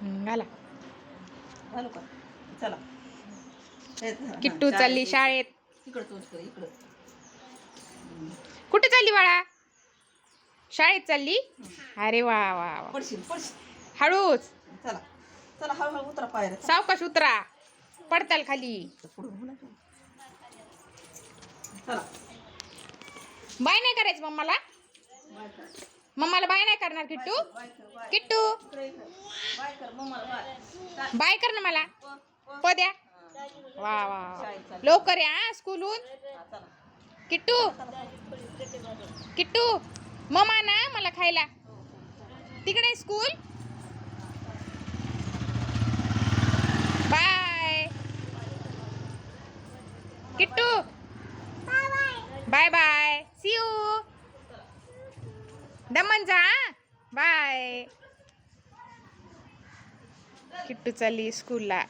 घाला. घालू का? चला. किट्टू चालली शाळेत. इकडं तोच कर इकडं. कुठे चालली बाळा? शाळेत चालली. अरे वा वा वा. पडशील. हळूच. चला चला हळूहळू उतरा पायऱ्या. सावकाश उतरा, पडताल खाली. चला. बाय नाही करायचं मम्माला. मम्माला बाय नाही करणार किट्टू. किट्टू बाय कर मम्माला बाय. बाय कर ना मला. द्या. वा वा लवकर या स्कूलहून. किट्टू किट्टू मम्मा ना मला खायला. तिकडे school. Bye Kittu. Bye bye. See you. दमन जा. बाय. किट्टू चालली स्कूलला.